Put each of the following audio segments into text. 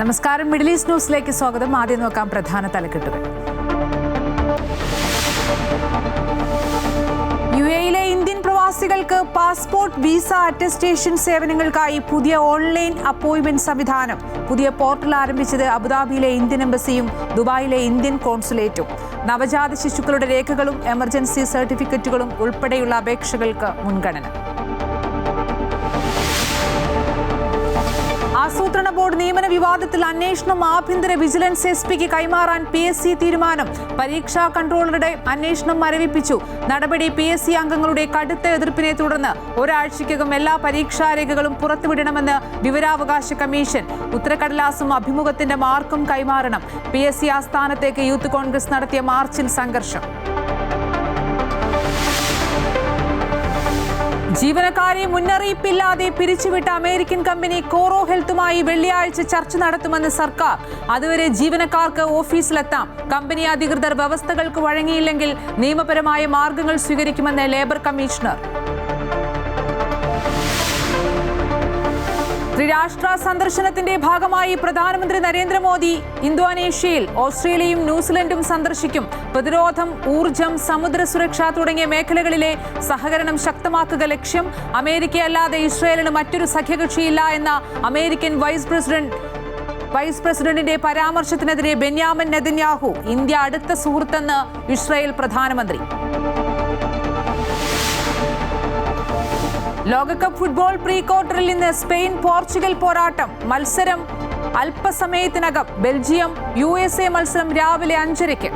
നമസ്കാരം. Middle east ന്യൂസിലേക്ക് സ്വാഗതം. ആദ്യം നോക്കാം പ്രധാന തലക്കെട്ടുകൾ. യുഎഇയിലെ ഇന്ത്യൻ പ്രവാസികൾക്ക് പാസ്പോർട്ട് വിസ അറ്റസ്റ്റേഷൻ സേവനങ്ങൾക്കായി പുതിയ ഓൺലൈൻ അപ്പോയിന്റ്മെന്റ് സംവിധാനം. പുതിയ പോർട്ടൽ ആരംഭിച്ചത് അബുദാബിയിലെ ഇന്ത്യൻ എംബസിയും ദുബായിലെ ഇന്ത്യൻ കോൺസുലേറ്റും. നവജാത ശിശുക്കളുടെ രേഖകളും എമർജൻസി സർട്ടിഫിക്കറ്റുകളും ഉൾപ്പെടെയുള്ള അപേക്ഷകൾക്ക് മുൻഗണന. ആസൂത്രണ ബോർഡ് നിയമന വിവാദത്തിൽ അന്വേഷണം ആഭ്യന്തര വിജിലൻസ് എസ്പിക്ക് കൈമാറാൻ PSC തീരുമാനം. പരീക്ഷാ കൺട്രോളറുടെ അന്വേഷണം മരവിപ്പിച്ചു. നടപടി PSC അംഗങ്ങളുടെ കടുത്ത എതിർപ്പിനെ തുടർന്ന് ഒരാഴ്ചയ്ക്കകം എല്ലാ പരീക്ഷാരേഖകളും പുറത്തുവിടണമെന്ന് വിവരാവകാശ കമ്മീഷൻ. ഉത്തരക്കടലാസും അഭിമുഖത്തിന്റെ മാർക്കും കൈമാറണം. PSC ആസ്ഥാനത്തേക്ക് യൂത്ത് കോൺഗ്രസ് നടത്തിയ മാർച്ചിൽ സംഘർഷം. ജീവനക്കാരെ മുന്നറിയിപ്പില്ലാതെ പിരിച്ചുവിട്ട അമേരിക്കൻ കമ്പനി കോറോ ഹെൽത്തുമായി വെള്ളിയാഴ്ച ചർച്ച നടത്തുമെന്ന് സർക്കാർ. അതുവരെ ജീവനക്കാർക്ക് ഓഫീസിലെത്താം. കമ്പനി അധികൃതർ വ്യവസ്ഥകൾക്ക് വഴങ്ങിയില്ലെങ്കിൽ നിയമപരമായ മാർഗങ്ങൾ സ്വീകരിക്കുമെന്ന് ലേബർ കമ്മീഷണർ. ത്രിരാഷ്ട്ര സന്ദർശനത്തിന്റെ ഭാഗമായി പ്രധാനമന്ത്രി നരേന്ദ്രമോദി ഇന്തോനേഷ്യയിൽ ഓസ്ട്രേലിയയും ന്യൂസിലൻഡും സന്ദർശിക്കും. പ്രതിരോധം, ഊർജം, സമുദ്ര സുരക്ഷ തുടങ്ങിയ മേഖലകളിലെ സഹകരണം ശക്തമാക്കുക ലക്ഷ്യം. അമേരിക്കയല്ലാതെ ഇസ്രായേലിന് മറ്റൊരു സഖ്യകക്ഷിയില്ല എന്ന അമേരിക്കൻ വൈസ് പ്രസിഡന്റിന്റെ പരാമർശത്തിനെതിരെ ബെന്യാമിൻ നെതന്യാഹു. ഇന്ത്യ അടുത്ത സുഹൃത്തെന്ന് ഇസ്രായേൽ പ്രധാനമന്ത്രി. ലോകകപ്പ് ഫുട്ബോൾ പ്രീ ക്വാർട്ടറിൽ ഇന്ന് സ്പെയിൻ പോർച്ചുഗൽ പോരാട്ടം. മത്സരം അല്പസമയത്തിനകം. ബെൽജിയം USA മത്സരം രാവിലെ 5:30.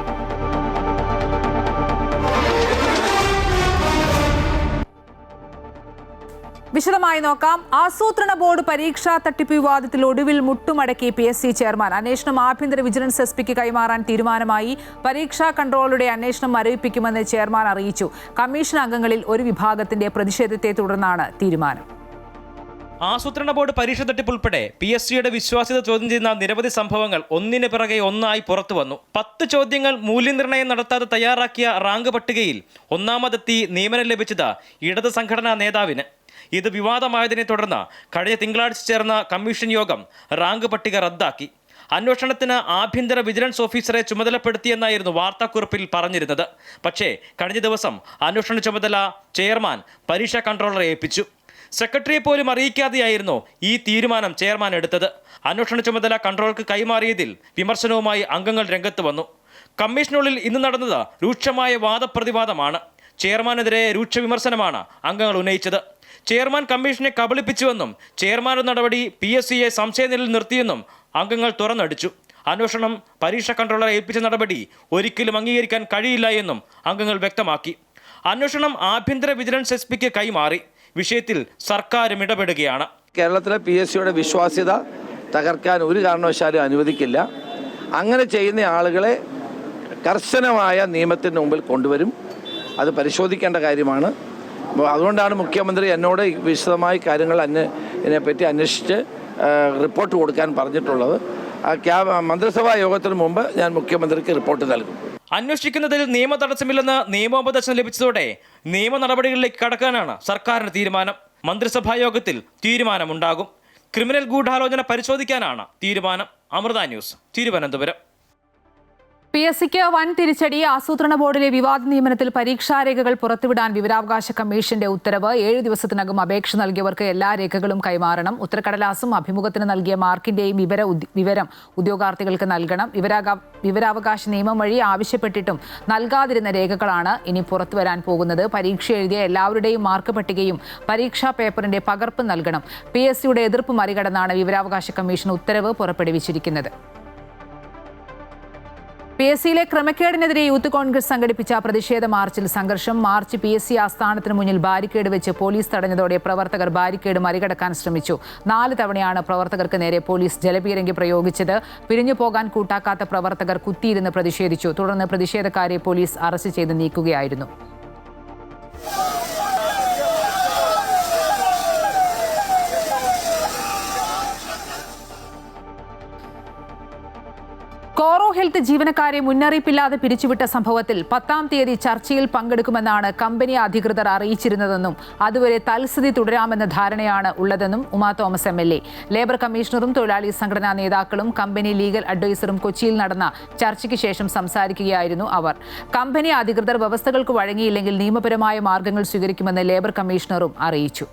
വിശദമായി നോക്കാം. ആസൂത്രണ ബോർഡ് പരീക്ഷാ തട്ടിപ്പ് വിവാദത്തിൽ ഒടുവിൽ മുട്ടുമടക്കി PSC ചെയർമാൻ. അന്വേഷണം ആഭ്യന്തര വിജിലൻസ് എസ്പിക്ക് കൈമാറാൻ തീരുമാനമായി. പരീക്ഷാ കൺട്രോളറുടെ അന്വേഷണം മരവിപ്പിക്കുമെന്ന് ചെയർമാൻ അറിയിച്ചു. കമ്മീഷൻ അംഗങ്ങളിൽ ഒരു വിഭാഗത്തിന്റെ പ്രതിഷേധത്തെ തുടർന്നാണ് തീരുമാനം. ആസൂത്രണ ബോർഡ് പരീക്ഷ തട്ടിപ്പ് ഉൾപ്പെടെ PSCയുടെ വിശ്വാസ്യത ചോദ്യം ചെയ്യുന്ന നിരവധി സംഭവങ്ങൾ ഒന്നിന് പിറകെ ഒന്നായി പുറത്തു വന്നു. 10 ചോദ്യങ്ങൾ മൂല്യനിർണ്ണയം നടത്താതെ തയ്യാറാക്കിയ റാങ്ക് പട്ടികയിൽ ഒന്നാമതെത്തി നിയമനം ലഭിച്ചത് ഇടത് സംഘടനാ നേതാവിന്. ഇത് വിവാദമായതിനെ തുടർന്ന് കഴിഞ്ഞ തിങ്കളാഴ്ച ചേർന്ന കമ്മീഷൻ യോഗം റാങ്ക് പട്ടിക റദ്ദാക്കി. അന്വേഷണത്തിന് ആഭ്യന്തര വിജിലൻസ് ഓഫീസറെ ചുമതലപ്പെടുത്തിയെന്നായിരുന്നു വാർത്താക്കുറിപ്പിൽ പറഞ്ഞിരുന്നത്. പക്ഷേ കഴിഞ്ഞ ദിവസം അന്വേഷണ ചുമതല ചെയർമാൻ പരീക്ഷാ കൺട്രോളറെ ഏൽപ്പിച്ചു. സെക്രട്ടറിയെ പോലും അറിയിക്കാതെയായിരുന്നു ഈ തീരുമാനം ചെയർമാൻ എടുത്തത്. അന്വേഷണ ചുമതല കൺട്രോളർക്ക് കൈമാറിയതിൽ വിമർശനവുമായി അംഗങ്ങൾ രംഗത്ത് വന്നു. കമ്മീഷനുള്ളിൽ ഇന്ന് നടന്നത് രൂക്ഷമായ വാദപ്രതിവാദമാണ്. ചെയർമാനെതിരെ രൂക്ഷ വിമർശനമാണ് അംഗങ്ങൾ ഉന്നയിച്ചത്. ചെയർമാൻ കമ്മീഷനെ കബളിപ്പിച്ചുവെന്നും ചെയർമാന്റെ നടപടി PSCയെ സംശയനിലയിൽ നിർത്തിയെന്നും അംഗങ്ങൾ തുറന്നടിച്ചു. അന്വേഷണം പരീക്ഷാ കൺട്രോളറെ ഏൽപ്പിച്ച നടപടി ഒരിക്കലും അംഗീകരിക്കാൻ കഴിയില്ല എന്നും അംഗങ്ങൾ വ്യക്തമാക്കി. അന്വേഷണം ആഭ്യന്തര വിജിലൻസ് എസ്പിക്ക് കൈമാറി. വിഷയത്തിൽ സർക്കാരും ഇടപെടുകയാണ്. കേരളത്തിലെ PSCയുടെ വിശ്വാസ്യത തകർക്കാൻ ഒരു കാരണവശാലും അനുവദിക്കില്ല. അങ്ങനെ ചെയ്യുന്ന ആളുകളെ കർശനമായ നിയമത്തിന് മുമ്പിൽ കൊണ്ടുവരും. അത് പരിശോധിക്കേണ്ട കാര്യമാണ്. അതുകൊണ്ടാണ് മുഖ്യമന്ത്രി എന്നോട് വിശദമായി കാര്യങ്ങൾ ഇതിനെപ്പറ്റി അന്വേഷിച്ച് റിപ്പോർട്ട് കൊടുക്കാൻ പറഞ്ഞിട്ടുള്ളത്. മന്ത്രിസഭാ യോഗത്തിന് മുമ്പ് ഞാൻ മുഖ്യമന്ത്രിക്ക് റിപ്പോർട്ട് നൽകും. അന്വേഷിക്കുന്നതിൽ നിയമ തടസ്സമില്ലെന്ന് നിയമോപദേശം ലഭിച്ചതോടെ നിയമ നടപടികളിലേക്ക് കടക്കാനാണ് സർക്കാരിന്റെ തീരുമാനം. മന്ത്രിസഭാ യോഗത്തിൽ തീരുമാനമുണ്ടാകും. ക്രിമിനൽ ഗൂഢാലോചന പരിശോധിക്കാനാണ് തീരുമാനം. അമൃത ന്യൂസ്, തിരുവനന്തപുരം. PSCക്ക് വൻ തിരിച്ചടി. ആസൂത്രണ ബോർഡിലെ വിവാദ നിയമനത്തിൽ പരീക്ഷാരേഖകൾ പുറത്തുവിടാൻ വിവരാവകാശ കമ്മീഷന്റെ ഉത്തരവ്. 7 ദിവസത്തിനകം അപേക്ഷ നൽകിയവർക്ക് എല്ലാ രേഖകളും കൈമാറണം. ഉത്തരക്കടലാസും അഭിമുഖത്തിന് നൽകിയ മാർക്കിന്റെയും വിവരം ഉദ്യോഗാർത്ഥികൾക്ക് നൽകണം. വിവരാവകാശ നിയമം വഴി ആവശ്യപ്പെട്ടിട്ടും നൽകാതിരുന്ന രേഖകളാണ് ഇനി പുറത്തുവരാൻ പോകുന്നത്. പരീക്ഷ എഴുതിയ എല്ലാവരുടെയും മാർക്ക് പട്ടികയും പരീക്ഷാ പേപ്പറിന്റെ പകർപ്പ് നൽകണം. PSCയുടെ എതിർപ്പ് മറികടന്നാണ് വിവരാവകാശ കമ്മീഷൻ ഉത്തരവ് പുറപ്പെടുവിച്ചിരിക്കുന്നത്. PSCയിലെ ക്രമക്കേടിനെതിരെ യൂത്ത് കോൺഗ്രസ് സംഘടിപ്പിച്ച പ്രതിഷേധ മാർച്ചിൽ സംഘർഷം. മാർച്ച് PSC ആസ്ഥാനത്തിന് മുന്നിൽ ബാരിക്കേഡ് വെച്ച് പോലീസ് തടഞ്ഞതോടെ പ്രവർത്തകർ ബാരിക്കേഡ് മറികടക്കാൻ ശ്രമിച്ചു. 4 തവണയാണ് പ്രവർത്തകർക്ക് നേരെ പോലീസ് ജലപീരങ്കി പ്രയോഗിച്ചത്. പിരിഞ്ഞു പോകാൻ കൂട്ടാക്കാത്ത പ്രവർത്തകർ കുത്തിയിരുന്ന് പ്രതിഷേധിച്ചു. തുടർന്ന് പ്രതിഷേധക്കാരെ പോലീസ് അറസ്റ്റ് ചെയ്ത് നീക്കുകയായിരുന്നു. കോറോ ഹെൽത്ത് ജീവനക്കാരെ മുന്നറിയിപ്പില്ലാതെ പിരിച്ചുവിട്ട സംഭവത്തിൽ 10-ാം തീയതി ചർച്ചയിൽ പങ്കെടുക്കുമെന്നാണ് കമ്പനി അധികൃതർ അറിയിച്ചിരുന്നതെന്നും അതുവരെ തൽസ്ഥിതി തുടരാമെന്ന ധാരണയാണ് ഉള്ളതെന്നും ഉമാ തോമസ് MLA. ലേബർ കമ്മീഷണറും തൊഴിലാളി സംഘടനാ നേതാക്കളും കമ്പനി ലീഗൽ അഡ്വൈസറും കൊച്ചിയിൽ നടന്ന ചർച്ചയ്ക്ക് ശേഷം സംസാരിക്കുകയായിരുന്നു അവർ. കമ്പനി അധികൃതർ വ്യവസ്ഥകൾക്ക് വഴങ്ങിയില്ലെങ്കിൽ നിയമപരമായ മാർഗങ്ങൾ സ്വീകരിക്കുമെന്ന് ലേബർ കമ്മീഷണറും അറിയിച്ചു.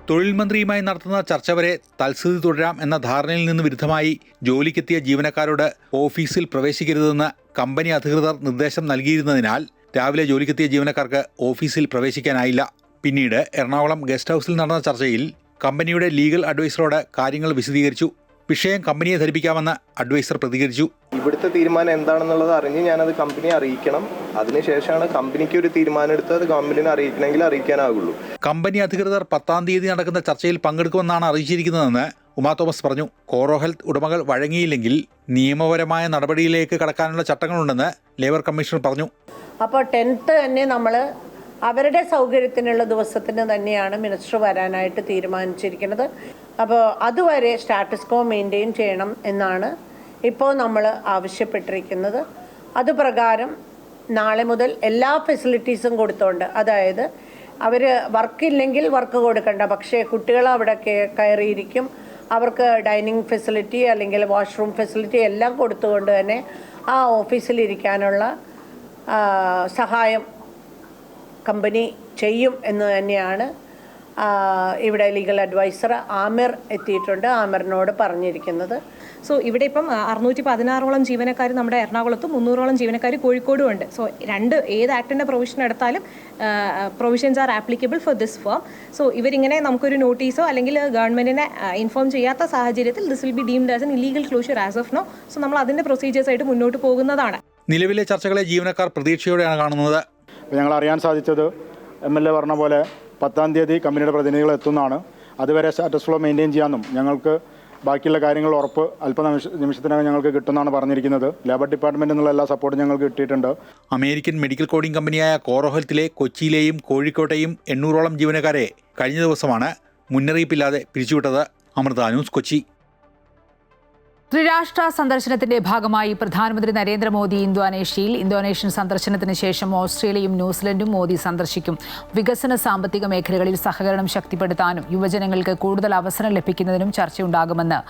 തൊഴിൽ മന്ത്രിയുമായി നടത്തുന്ന ചർച്ച വരെ തൽസ്ഥിതി തുടരാം എന്ന ധാരണയിൽ നിന്ന് വിരുദ്ധമായി ജോലിക്കെത്തിയ ജീവനക്കാരോട് ഓഫീസിൽ പ്രവേശിക്കരുതെന്ന് കമ്പനി അധികൃതർ നിർദ്ദേശം നൽകിയിരുന്നതിനാൽ രാവിലെ ജോലിക്കെത്തിയ ജീവനക്കാർക്ക് ഓഫീസിൽ പ്രവേശിക്കാനായില്ല. പിന്നീട് എറണാകുളം ഗസ്റ്റ് ഹൗസിൽ നടന്ന ചർച്ചയിൽ കമ്പനിയുടെ ലീഗൽ അഡ്വൈസറോട് കാര്യങ്ങൾ വിശദീകരിച്ചു. വിഷയം കമ്പനിയെ ധരിപ്പിക്കാമെന്ന് അഡ്വൈസർ പ്രതികരിച്ചു. ഇവിടുത്തെ തീരുമാനം എന്താണെന്നുള്ളത് അറിഞ്ഞ് ഞാനത് കമ്പനിയെ അറിയിക്കണം. അതിനുശേഷമാണ് കമ്പനിക്ക് ഒരു തീരുമാനം എടുത്ത് അത് കമ്പനിനെ അറിയിക്കണമെങ്കിൽ അറിയിക്കാനാകുള്ളൂ. കമ്പനി അധികൃതർ 10-ാം തീയതി നടക്കുന്ന ചർച്ചയിൽ പങ്കെടുക്കുമെന്നാണ് അറിയിച്ചിരിക്കുന്നതെന്ന് ഉമാ തോമസ് പറഞ്ഞു. കോറോ ഹെൽത്ത് ഉടമകൾ വഴങ്ങിയില്ലെങ്കിൽ നിയമപരമായ നടപടിയിലേക്ക് കടക്കാനുള്ള ചട്ടങ്ങളുണ്ടെന്ന് ലേബർ കമ്മീഷണർ പറഞ്ഞു. അപ്പോൾ 10th തന്നെ നമ്മൾ അവരുടെ സൗകര്യത്തിനുള്ള ദിവസത്തിന് തന്നെയാണ് മിനിസ്റ്റർ വരാനായിട്ട് തീരുമാനിച്ചിരിക്കുന്നത്. അപ്പോൾ അതുവരെ സ്റ്റാറ്റസ് കോ മെയിൻറ്റെയിൻ ചെയ്യണം എന്നാണ് ഇപ്പോൾ നമ്മൾ ആവശ്യപ്പെട്ടിരിക്കുന്നത്. അതുപ്രകാരം നാളെ മുതൽ എല്ലാ ഫെസിലിറ്റീസും കൊടുത്തുകൊണ്ട്, അതായത് അവർ വർക്കില്ലെങ്കിൽ വർക്ക് കൊടുക്കണ്ട, പക്ഷേ കുട്ടികൾ അവിടെ കയറിയിരിക്കും, അവർക്ക് ഡൈനിങ് ഫെസിലിറ്റി അല്ലെങ്കിൽ വാഷ്റൂം ഫെസിലിറ്റി എല്ലാം കൊടുത്തുകൊണ്ട് തന്നെ ആ ഓഫീസിലിരിക്കാനുള്ള സഹായം കമ്പനി ചെയ്യും എന്ന് തന്നെയാണ് ഇവിടെ ലീഗൽ അഡ്വൈസർ ആമിർ എത്തിയിട്ടുണ്ട്. ആമിറിനോട് പറഞ്ഞിരിക്കുന്നത്. സോ ഇവിടെ ഇപ്പം 616ഓളം ജീവനക്കാർ നമ്മുടെ എറണാകുളത്തും 300ഓളം ജീവനക്കാർ കോഴിക്കോടും ഉണ്ട്. സോ ഏത് ആക്ടിൻ്റെ പ്രൊവിഷൻ എടുത്താലും provisions are applicable for this firm. So ഇവരിങ്ങനെ നമുക്കൊരു നോട്ടീസോ അല്ലെങ്കിൽ ഗവൺമെൻറ്റിനെ ഇൻഫോം ചെയ്യാത്ത സാഹചര്യത്തിൽ this will be deemed as an illegal closure as of now. So നമ്മൾ അതിൻ്റെ പ്രൊസീജിയേഴ്സ് ആയിട്ട് മുന്നോട്ട് പോകുന്നതാണ്. നിലവിലെ ചർച്ചകളെ ജീവനക്കാർ പ്രതീക്ഷയോടെയാണ് കാണുന്നത്. ഞങ്ങൾ അറിയാൻ സാധിച്ചത് MLA പറഞ്ഞ പോലെ 10-ാം തീയതി കമ്പനിയുടെ പ്രതിനിധികൾ എത്തുന്നതാണ്. അതുവരെ സ്റ്റാറ്റസ് ഫ്ലോ മെയിൻറ്റെയിൻ ചെയ്യാമെന്നും ഞങ്ങൾക്ക് ബാക്കിയുള്ള കാര്യങ്ങൾ ഉറപ്പ് നിമിഷത്തിനകം ഞങ്ങൾക്ക് കിട്ടുമെന്നാണ് പറഞ്ഞിരിക്കുന്നത്. ലേബർ ഡിപ്പാർട്ട്മെൻറ്റിൽ നിന്നുള്ള എല്ലാ സപ്പോർട്ടും ഞങ്ങൾക്ക് കിട്ടിയിട്ടുണ്ട്. അമേരിക്കൻ മെഡിക്കൽ കോഡിംഗ് കമ്പനിയായ കോറോ ഹെൽത്തിലെ കൊച്ചിയിലെയും കോഴിക്കോട്ടെയും 800ഓളം ജീവനക്കാരെ കഴിഞ്ഞ ദിവസമാണ് മുന്നറിയിപ്പില്ലാതെ പിരിച്ചുവിട്ടത്. അമൃത ന്യൂസ്, കൊച്ചി. ത്രിരാഷ്ട്ര സന്ദർശനത്തിന്റെ ഭാഗമായി പ്രധാനമന്ത്രി നരേന്ദ്രമോദി ഇന്തോനേഷ്യൻ സന്ദർശനത്തിന് ശേഷം ഓസ്ട്രേലിയയും ന്യൂസിലൻഡും മോദി സന്ദർശിക്കും. വികസന സാമ്പത്തിക മേഖലകളിൽ സഹകരണം ശക്തിപ്പെടുത്താനും യുവജനങ്ങൾക്ക് കൂടുതൽ അവസരം ലഭിക്കുന്നതിനും ചർച്ചയുണ്ടാകുമെന്ന്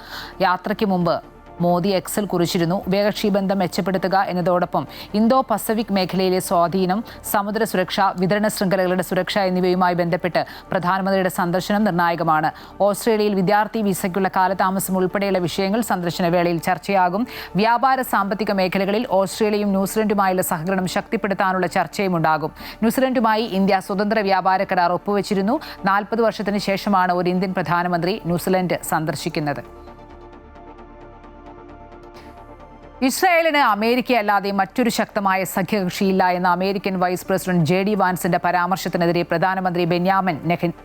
യാത്രയ്ക്ക് മുമ്പ് മോദി എക്സിൽ കുറിച്ചിരുന്നു. ഉഭയകക്ഷി ബന്ധം മെച്ചപ്പെടുത്തുക എന്നതോടൊപ്പം ഇന്തോ പസഫിക് മേഖലയിലെ സ്വാധീനം, സമുദ്ര സുരക്ഷ, വിതരണ ശൃംഖലകളുടെ സുരക്ഷ എന്നിവയുമായി ബന്ധപ്പെട്ട് പ്രധാനമന്ത്രിയുടെ സന്ദർശനം നിർണായകമാണ്. ഓസ്ട്രേലിയയിൽ വിദ്യാർത്ഥി വിസയ്ക്കുള്ള കാലതാമസം ഉൾപ്പെടെയുള്ള വിഷയങ്ങൾ സന്ദർശന വേളയിൽ ചർച്ചയാകും. വ്യാപാര സാമ്പത്തിക മേഖലകളിൽ ഓസ്ട്രേലിയയും ന്യൂസിലൻഡുമായുള്ള സഹകരണം ശക്തിപ്പെടുത്താനുള്ള ചർച്ചയും ഉണ്ടാകും. ന്യൂസിലൻഡുമായി ഇന്ത്യ സ്വതന്ത്ര വ്യാപാര കരാർ ഒപ്പുവെച്ചിരുന്നു. 40 വർഷത്തിന് ശേഷമാണ് ഒരു ഇന്ത്യൻ പ്രധാനമന്ത്രി ന്യൂസിലൻഡ് സന്ദർശിക്കുന്നത്. ഇസ്രായേലിന് അമേരിക്കയല്ലാതെ മറ്റൊരു ശക്തമായ സഖ്യകക്ഷിയില്ല എന്ന അമേരിക്കൻ വൈസ് പ്രസിഡന്റ് JD വാൻസിന്റെ പരാമർശത്തിനെതിരെ പ്രധാനമന്ത്രി ബെന്യാമിൻ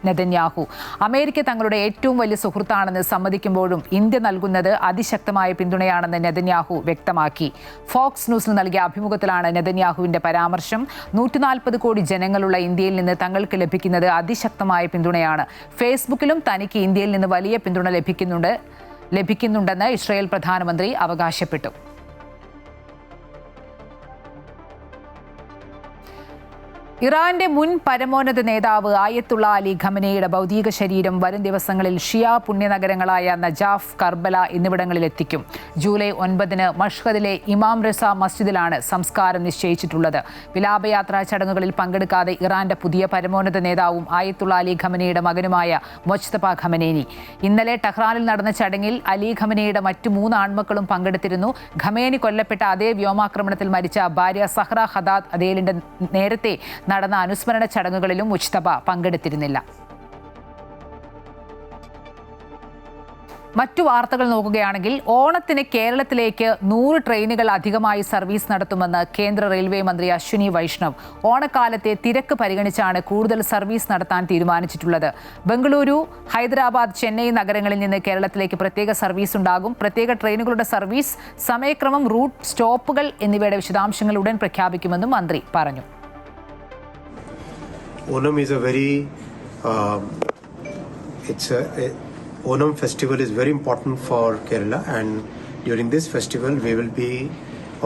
നെതന്യാഹു. അമേരിക്ക തങ്ങളുടെ ഏറ്റവും വലിയ സുഹൃത്താണെന്ന് സമ്മതിക്കുമ്പോഴും ഇന്ത്യ നൽകുന്നത് അതിശക്തമായ പിന്തുണയാണെന്ന് നെതന്യാഹു വ്യക്തമാക്കി. ഫോക്സ് ന്യൂസിന് നൽകിയ അഭിമുഖത്തിലാണ് നെതന്യാഹുവിന്റെ പരാമർശം. 140 കോടി ജനങ്ങളുള്ള ഇന്ത്യയിൽ നിന്ന് തങ്ങൾക്ക് ലഭിക്കുന്നത് അതിശക്തമായ പിന്തുണയാണ്. ഫേസ്ബുക്കിലും തനിക്ക് ഇന്ത്യയിൽ നിന്ന് വലിയ പിന്തുണ ലഭിക്കുന്നുണ്ടെന്ന് ഇസ്രായേൽ പ്രധാനമന്ത്രി അവകാശപ്പെട്ടു. ഇറാന്റെ മുൻ പരമോന്നത നേതാവ് ആയത്തുള്ള അലി ഖമനേയുടെ ഭൗതിക ശരീരം വരും ദിവസങ്ങളിൽ ഷിയ പുണ്യനഗരങ്ങളായ നജാഫ്, കർബല എന്നിവിടങ്ങളിൽ എത്തിക്കും. ജൂലൈ 9 മഷ്ഹദിലെ ഇമാം റസ മസ്ജിദിലാണ് സംസ്കാരം നിശ്ചയിച്ചിട്ടുള്ളത്. വിലാപയാത്രാ ചടങ്ങുകളിൽ പങ്കെടുക്കാതെ ഇറാന്റെ പുതിയ പരമോന്നത നേതാവും ആയത്തുള്ള അലി ഖമനേയുടെ മകനുമായ മൊജ്തബ ഖമനേനി. ഇന്നലെ ടെഹ്റാനിൽ നടന്ന ചടങ്ങിൽ അലി ഖമനേയുടെ മറ്റു 3 ആൺമക്കളും പങ്കെടുത്തിരുന്നു. ഖമേനി കൊല്ലപ്പെട്ട അതേ വ്യോമാക്രമണത്തിൽ മരിച്ച ഭാര്യ സഹ്റ ഹദാദ് അദേലിന്റെ നേരത്തെ നടന്ന അനുസ്മരണ ചടങ്ങുകളിലും മുജ്തബ പങ്കെടുത്തിരുന്നില്ല. മറ്റു വാർത്തകൾ നോക്കുകയാണെങ്കിൽ ഓണത്തിന് കേരളത്തിലേക്ക് 100 ട്രെയിനുകൾ അധികമായി സർവീസ് നടത്തുമെന്ന് കേന്ദ്ര റെയിൽവേ മന്ത്രി അശ്വിനി വൈഷ്ണവ്. ഓണക്കാലത്തെ തിരക്ക് പരിഗണിച്ചാണ് കൂടുതൽ സർവീസ് നടത്താൻ തീരുമാനിച്ചിട്ടുള്ളത്. ബംഗളൂരു, ഹൈദരാബാദ്, ചെന്നൈ നഗരങ്ങളിൽ നിന്ന് കേരളത്തിലേക്ക് പ്രത്യേക സർവീസ് ഉണ്ടാകും. പ്രത്യേക ട്രെയിനുകളുടെ സർവീസ്, സമയക്രമം, റൂട്ട്, സ്റ്റോപ്പുകൾ എന്നിവയുടെ വിശദാംശങ്ങൾ ഉടൻ പ്രഖ്യാപിക്കുമെന്നും മന്ത്രി പറഞ്ഞു. Onam is a very Onam festival is very important for Kerala, and During this festival, we will be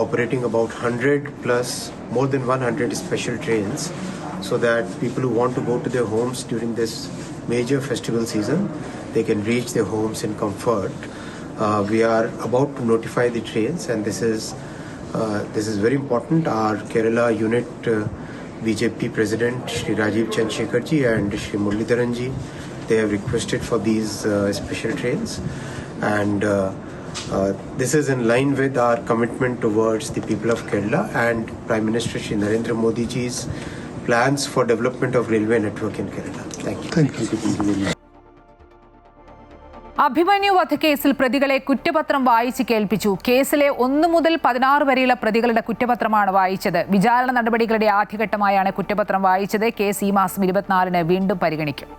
operating about 100 plus more than 100 special trains so that people who want to go to their homes during this major festival season, they can reach their homes in comfort. We are about to notify the trains, and this is very important. Our Kerala unit BJP President Shri Rajiv Chandrasekhar ji and Shri Muralidharan ji, they have requested for these special trains, and this is in line with our commitment towards the people of Kerala and Prime Minister Shri Narendra Modi ji's plans for development of railway network in Kerala. Thank you. Thank you. Abhimanyu വധക്കേസിൽ പ്രതികളെ കുറ്റപത്രം വായിച്ച് കേൾപ്പിച്ചു. കേസിലെ 1 മുതൽ 16 വരെയുള്ള പ്രതികളുടെ കുറ്റപത്രമാണ് വായിച്ചത്. വിചാരണ നടപടികളുടെ ആദ്യഘട്ടമായാണ് കുറ്റപത്രം വായിച്ചത്. കേസ് ഈ മാസം 24-ന് വീണ്ടും പരിഗണിക്കും.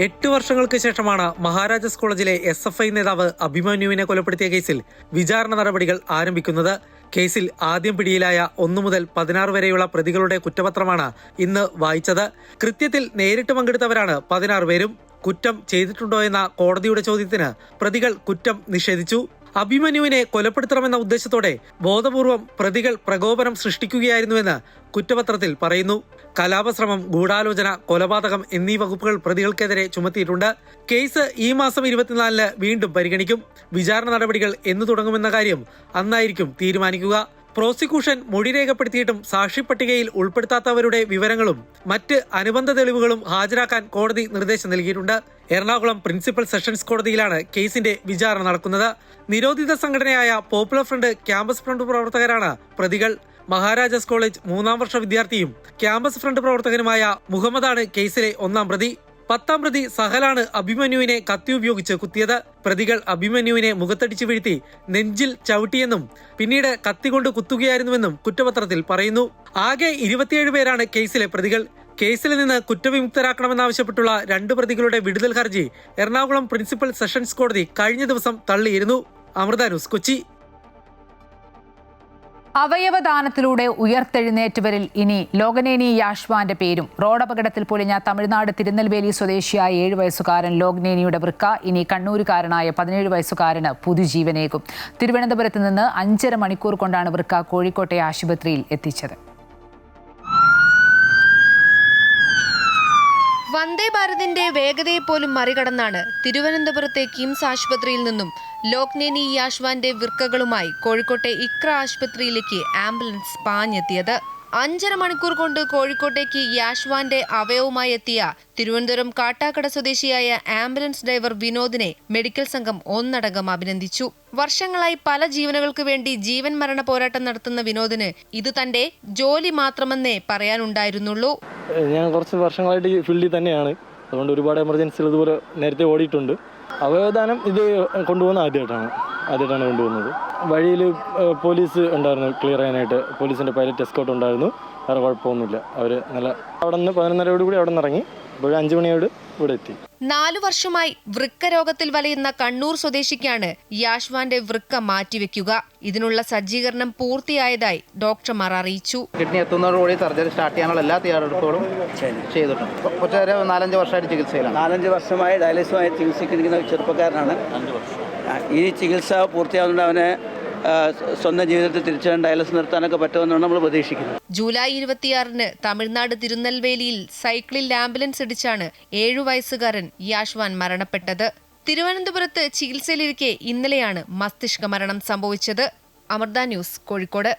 8 വർഷങ്ങൾക്ക് ശേഷമാണ് മഹാരാജാസ് കോളേജിലെ SFI നേതാവ് അഭിമന്യുവിനെ കൊലപ്പെടുത്തിയ കേസിൽ വിചാരണ നടപടികൾ ആരംഭിക്കുന്നത്. കേസിൽ ആദ്യം പിടിയിലായ 1 മുതൽ 16 വരെയുള്ള പ്രതികളുടെ കുറ്റപത്രമാണ് ഇന്ന് വായിച്ചത്. കൃത്യത്തിൽ നേരിട്ട് പങ്കെടുത്തവരാണ് 16 പേരും. കുറ്റം ചെയ്തിട്ടുണ്ടോ എന്ന കോടതിയുടെ ചോദ്യത്തിന് പ്രതികൾ കുറ്റം നിഷേധിച്ചു. അഭിമന്യുവിനെ കൊലപ്പെടുത്തണമെന്ന ഉദ്ദേശത്തോടെ ബോധപൂർവം പ്രതികൾ പ്രകോപനം സൃഷ്ടിക്കുകയായിരുന്നുവെന്ന് കുറ്റപത്രത്തിൽ പറയുന്നു. കലാപശ്രമം, ഗൂഢാലോചന, കൊലപാതകം എന്നീ വകുപ്പുകൾ പ്രതികൾക്കെതിരെ ചുമത്തിയിട്ടുണ്ട്. കേസ് ഈ മാസം 24-ന് വീണ്ടും പരിഗണിക്കും. വിചാരണ നടപടികൾ എന്ന് തുടങ്ങുമെന്ന കാര്യം അന്നായിരിക്കും തീരുമാനിക്കുക. പ്രോസിക്യൂഷൻ മൊഴി രേഖപ്പെടുത്തിയിട്ടും സാക്ഷിപ്പട്ടികയിൽ ഉൾപ്പെടുത്താത്തവരുടെ വിവരങ്ങളും മറ്റ് അനുബന്ധ തെളിവുകളും ഹാജരാക്കാൻ കോടതി നിർദ്ദേശം നൽകിയിട്ടുണ്ട്. എറണാകുളം പ്രിൻസിപ്പൽ സെഷൻസ് കോടതിയിലാണ് കേസിന്റെ വിചാരണ നടക്കുന്നത്. നിരോധിത സംഘടനയായ പോപ്പുലർ ഫ്രണ്ട്, ക്യാമ്പസ് ഫ്രണ്ട് പ്രവർത്തകരാണ് പ്രതികൾ. മഹാരാജാസ് കോളേജ് 3-ാം വർഷ വിദ്യാർത്ഥിയും ക്യാമ്പസ് ഫ്രണ്ട് പ്രവർത്തകനുമായ മുഹമ്മദാണ് കേസിലെ 1-ാം പ്രതി. 10-ാം പ്രതി സഹലാണ് അഭിമന്യുവിനെ കത്തി ഉപയോഗിച്ച് കുത്തിയത്. പ്രതികൾ അഭിമന്യുവിനെ മുഖത്തടിച്ച് വീഴ്ത്തി നെഞ്ചിൽ ചവിട്ടിയെന്നും പിന്നീട് കത്തികൊണ്ട് കുത്തുകയായിരുന്നുവെന്നും കുറ്റപത്രത്തിൽ പറയുന്നു. ആകെ 27 പേരാണ് കേസിലെ പ്രതികൾ. കേസിൽ നിന്ന് കുറ്റവിമുക്തരാക്കണമെന്നാവശ്യപ്പെട്ടുള്ള 2 പ്രതികളുടെ വിടുതൽ ഹർജി എറണാകുളം പ്രിൻസിപ്പൽ സെഷൻസ് കോടതി കഴിഞ്ഞ ദിവസം തള്ളിയിരുന്നു. അമൃത ന്യൂസ്, കൊച്ചി. അവയവദാനത്തിലൂടെ ഉയർത്തെഴുന്നേറ്റവരിൽ ഇനി ലോഗ്നേനി യാഷ്വാന്റെ പേരും. റോഡപകടത്തിൽ പൊലിഞ്ഞ തമിഴ്നാട് തിരുനെൽവേലി സ്വദേശിയായ 7 വയസ്സുകാരൻ ലോഗ്നേനിയുടെ വൃക്ക ഇനി കണ്ണൂരുകാരനായ 17 വയസ്സുകാരന് പുതുജീവനേകും. തിരുവനന്തപുരത്ത് നിന്ന് 5.5 മണിക്കൂർ കൊണ്ടാണ് വൃക്ക കോഴിക്കോട്ടെ ആശുപത്രിയിൽ എത്തിച്ചത്. വന്ദേ ഭാരതിന്റെ വേഗതയെ പോലും മറികടന്നാണ് തിരുവനന്തപുരത്തെ കിംസ് ആശുപത്രിയിൽ നിന്നും ലോഗ്നേനി യാഷ്വാന്റെ വൃക്കകളുമായി കോഴിക്കോട്ടെ ഇക്ര ആശുപത്രിയിലേക്ക് ആംബുലൻസ് പാഞ്ഞെത്തിയത്. 5.5 മണിക്കൂർ കൊണ്ട് കോഴിക്കോട്ടേക്ക് യാഷ്വാന്റെ അവയവുമായി എത്തിയ തിരുവനന്തപുരം കാട്ടാക്കട സ്വദേശിയായ ആംബുലൻസ് ഡ്രൈവർ വിനോദിനെ മെഡിക്കൽ സംഘം ഒന്നടങ്കം അഭിനന്ദിച്ചു. വർഷങ്ങളായി പല ജീവനുകൾക്ക് വേണ്ടി ജീവൻ മരണ പോരാട്ടം നടത്തുന്ന വിനോദിന് ഇത് തന്റെ ജോലി മാത്രമെന്നേ പറയാനുണ്ടായിരുന്നുള്ളൂ. ഞാൻ കുറച്ച് വർഷങ്ങളായിട്ട് ഈ ഫീൽഡിൽ തന്നെയാണ്. അതുകൊണ്ട് ഒരുപാട് എമർജൻസികൾ ഇതുപോലെ നേരത്തെ ഓടിയിട്ടുണ്ട്. അവയവദാനം ഇത് കൊണ്ടുപോകുന്ന ആദ്യമായിട്ടാണ് കൊണ്ടുപോകുന്നത്. വഴിയിൽ പോലീസ് ഉണ്ടായിരുന്നു ക്ലിയർ ചെയ്യാനായിട്ട്. പോലീസിൻ്റെ പൈലറ്റ് എസ്കോർട്ട് ഉണ്ടായിരുന്നു. വേറെ കുഴപ്പമൊന്നുമില്ല. അവർ നല്ല അവിടെ നിന്ന് 11:30 കൂടി അവിടെ നിന്ന് ഇറങ്ങി. ഇപ്പോൾ 5 മണിയോട് ഇവിടെ എത്തി. 4 വർഷമായി വൃക്ക രോഗത്തിൽ വലയുന്ന കണ്ണൂർ സ്വദേശിക്കാണ് യാഷ്വാന്റെ വൃക്ക മാറ്റിവെക്കുക. ഇതിനുള്ള സജ്ജീകരണം പൂർത്തിയായതായി ഡോക്ടർമാർ അറിയിച്ചു. കിഡ്നി എത്തുന്നതോടുകൂടി സർജറി സ്റ്റാർട്ട് ചെയ്യാനുള്ള എല്ലാ തയ്യാറെടുപ്പുകളും ചെയ്തിട്ടുണ്ട്. കുറച്ച് 4-5 വർഷമായിട്ട് ചികിത്സയിലാണ്. 4-5 വർഷമായി ഡയാലിസുമായി ചികിത്സിക്കുന്ന ചെറുപ്പക്കാരനാണ്. ഈ ചികിത്സ പൂർത്തിയാവുന്നത് അവനെ സ്വന്തം ജീവിതത്തിൽ തിരിച്ചു ഡയാലിസിസ് നിർത്താനൊക്കെ പറ്റുമെന്നാണ് നമ്മൾ പ്രതീക്ഷിക്കുന്നത്. ജൂലൈ 26-ന് തമിഴ്നാട് തിരുനെൽവേലിയിൽ സൈക്കിളിൽ ആംബുലൻസ് ഇടിച്ചാണ് 7 വയസ്സുകാരൻ യാഷ്വാൻ മരണപ്പെട്ടത്. തിരുവനന്തപുരത്ത് ചികിത്സയിലിരിക്കെ ഇന്നലെയാണ് മസ്തിഷ്ക മരണം സംഭവിച്ചത്. Amrita news, Kozhikode.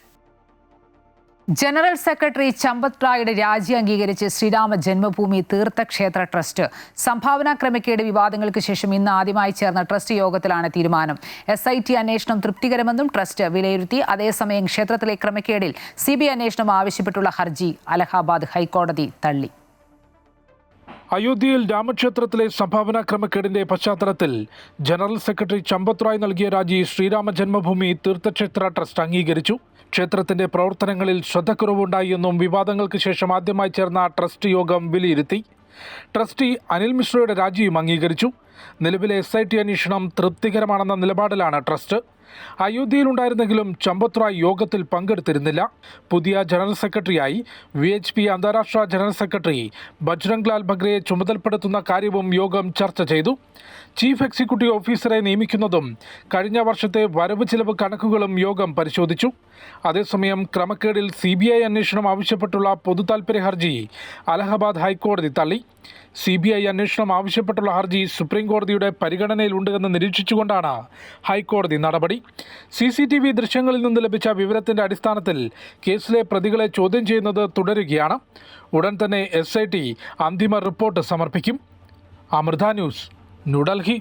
General secretary Champat റായുടെ രാജി അംഗീകരിച്ച് ശ്രീരാമ ജന്മഭൂമി തീർത്ഥക്ഷേത്ര ട്രസ്റ്റ്. സംഭാവനാ ക്രമക്കേട് വിവാദങ്ങൾക്ക് ശേഷം ഇന്ന് ആദ്യമായി ചേർന്ന ട്രസ്റ്റ് യോഗത്തിലാണ് തീരുമാനം. SIT അന്വേഷണം തൃപ്തികരമെന്നും ട്രസ്റ്റ് വിലയിരുത്തി. അതേസമയം ക്ഷേത്രത്തിലെ ക്രമക്കേടിൽ CBI അന്വേഷണം ആവശ്യപ്പെട്ടുള്ള ഹർജി അലഹാബാദ് ഹൈക്കോടതി തള്ളി. അയോധ്യയിൽ രാമക്ഷേത്രത്തിലെ സംഭാവനാ ക്രമക്കേടിന്റെ പശ്ചാത്തലത്തിൽ ജനറൽ സെക്രട്ടറി ചമ്പത് റായ് നൽകിയ രാജി ശ്രീരാമ ജന്മഭൂമി തീർത്ഥക്ഷേത്ര ട്രസ്റ്റ് അംഗീകരിച്ചു. ക്ഷേത്രത്തിന്റെ പ്രവർത്തനങ്ങളിൽ ശ്രദ്ധക്കുറവുണ്ടായി എന്നും വിവാദങ്ങൾക്ക് ശേഷം ആദ്യമായി ചേർന്ന ട്രസ്റ്റ് യോഗം വിലയിരുത്തി. ട്രസ്റ്റി അനിൽ മിശ്രയുടെ രാജിയും അംഗീകരിച്ചു. നിലവിലെ SIT അന്വേഷണം തൃപ്തികരമാണെന്ന നിലപാടിലാണ് ട്രസ്റ്റ്. അയോധ്യയിലുണ്ടായിരുന്നെങ്കിലും ചമ്പത് റായ് യോഗത്തിൽ പങ്കെടുത്തിരുന്നില്ല. പുതിയ ജനറൽ സെക്രട്ടറിയായി VHP അന്താരാഷ്ട്ര ജനറൽ സെക്രട്ടറി ബജ്രംഗ് ലാൽ ബഗ്രയെ ചുമതലപ്പെടുത്തുന്ന കാര്യവും യോഗം ചർച്ച ചെയ്തു. ചീഫ് എക്സിക്യൂട്ടീവ് ഓഫീസറെ നിയമിക്കുന്നതും കഴിഞ്ഞ വർഷത്തെ വരവ് ചിലവ് കണക്കുകളും യോഗം പരിശോധിച്ചു. അതേസമയം ക്രമക്കേടിൽ CBI അന്വേഷണം ആവശ്യപ്പെട്ടുള്ള പൊതുതാൽപര്യ ഹർജി അലഹബാദ് ഹൈക്കോടതി തള്ളി. CBI അന്വേഷണം ആവശ്യപ്പെട്ടുള്ള ഹർജി സുപ്രീം കോടതിയുടെ പരിഗണനയിലുണ്ടെന്ന് നിരീക്ഷിച്ചുകൊണ്ടാണ് ഹൈക്കോടതി നടപടി. CCTV ദൃശ്യങ്ങളിൽ നിന്ന് ലഭിച്ച വിവരത്തിന്റെ അടിസ്ഥാനത്തിൽ കേസിലെ പ്രതികളെ ചോദ്യം ചെയ്യുന്നത് തുടരുകയാണ്. ഉടൻ തന്നെ SIT അന്തിമ റിപ്പോർട്ട് സമർപ്പിക്കും. അമൃത ന്യൂസ്, ന്യൂഡൽഹി.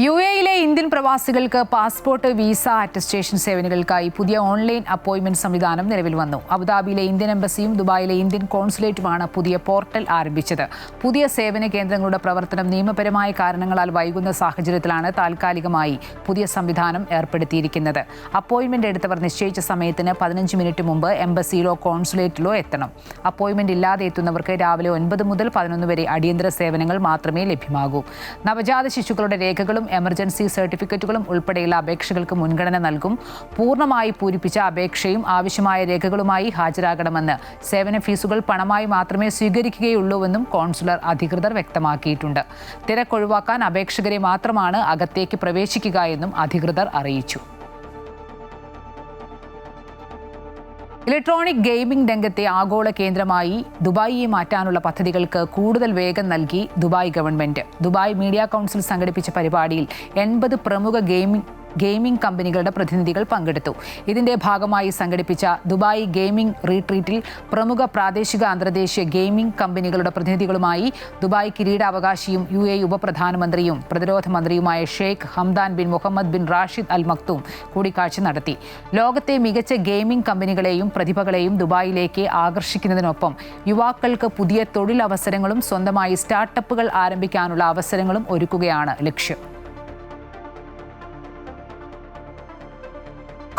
UAE-യിലെ ഇന്ത്യൻ പ്രവാസികൾക്ക് പാസ്പോർട്ട്, വിസ, അറ്റസ്റ്റേഷൻ സേവനങ്ങൾക്കായി പുതിയ ഓൺലൈൻ അപ്പോയിന്റ്മെന്റ് സംവിധാനം നിലവിൽ വന്നു. അബുദാബിയിലെ ഇന്ത്യൻ എംബസിയും ദുബായിലെ ഇന്ത്യൻ കോൺസുലേറ്റുമാണ് പുതിയ പോർട്ടൽ ആരംഭിച്ചത്. പുതിയ സേവന കേന്ദ്രങ്ങളുടെ പ്രവർത്തനം നിയമപരമായ കാരണങ്ങളാൽ വൈകുന്ന സാഹചര്യത്തിലാണ് താൽക്കാലികമായി പുതിയ സംവിധാനം ഏർപ്പെടുത്തിയിരിക്കുന്നത്. അപ്പോയിന്റ്മെന്റ് എടുത്തവർ നിശ്ചയിച്ച സമയത്തിന് 15 മിനിറ്റ് മുമ്പ് എംബസിയിലോ കോൺസുലേറ്റിലോ എത്തണം. അപ്പോയിന്റ്മെന്റ് ഇല്ലാതെ എത്തുന്നവർക്ക് രാവിലെ 9 മുതൽ 11 വരെ അടിയന്തര സേവനങ്ങൾ മാത്രമേ ലഭ്യമാകൂ. നവജാത ശിശുക്കളുടെ രേഖകളും എമർജൻസി സർട്ടിഫിക്കറ്റുകളും ഉൾപ്പെടെയുള്ള അപേക്ഷകൾക്ക് മുൻഗണന നൽകും. പൂർണ്ണമായി പൂരിപ്പിച്ച അപേക്ഷയും ആവശ്യമായ രേഖകളുമായി ഹാജരാകണമെന്ന്, സേവന ഫീസുകൾ പണമായി മാത്രമേ സ്വീകരിക്കുകയുള്ളൂവെന്നും കോൺസുലർ അധികൃതർ വ്യക്തമാക്കിയിട്ടുണ്ട്. തിരക്കൊഴിവാക്കാൻ അപേക്ഷകരെ മാത്രമാണ് അകത്തേക്ക് പ്രവേശിക്കുക എന്നും അധികൃതർ അറിയിച്ചു. ഇലക്ട്രോണിക് ഗെയിമിംഗ് രംഗത്തെ ആഗോള കേന്ദ്രമായി ദുബായിയെ മാറ്റാനുള്ള പദ്ധതികൾക്ക് കൂടുതൽ വേഗം നൽകി Dubai government. Dubai media council സംഘടിപ്പിച്ച പരിപാടിയിൽ 80 പ്രമുഖ ഗെയിമിംഗ് കമ്പനികളുടെ പ്രതിനിധികൾ പങ്കെടുത്തു. ഇതിന്റെ ഭാഗമായി സംഘടിപ്പിച്ച ദുബായ് ഗെയിമിംഗ് റീട്രീറ്റിൽ പ്രമുഖ പ്രാദേശിക അന്തർദേശീയ ഗെയിമിംഗ് കമ്പനികളുടെ പ്രതിനിധികളുമായി ദുബായ് കിരീടാവകാശിയും UAE ഉപപ്രധാനമന്ത്രിയും പ്രതിരോധ മന്ത്രിയുമായ Sheikh Hamdan bin Mohammed bin Rashid Al Maktoum കൂടിക്കാഴ്ച നടത്തി. ലോകത്തെ മികച്ച ഗെയിമിംഗ് കമ്പനികളെയും പ്രതിഭകളെയും ദുബായിലേക്ക് ആകർഷിക്കുന്നതിനൊപ്പം യുവാക്കൾക്ക് പുതിയ തൊഴിലവസരങ്ങളും സ്വന്തമായി സ്റ്റാർട്ടപ്പുകൾ ആരംഭിക്കാനുള്ള അവസരങ്ങളും ഒരുക്കുകയാണ് ലക്ഷ്യം.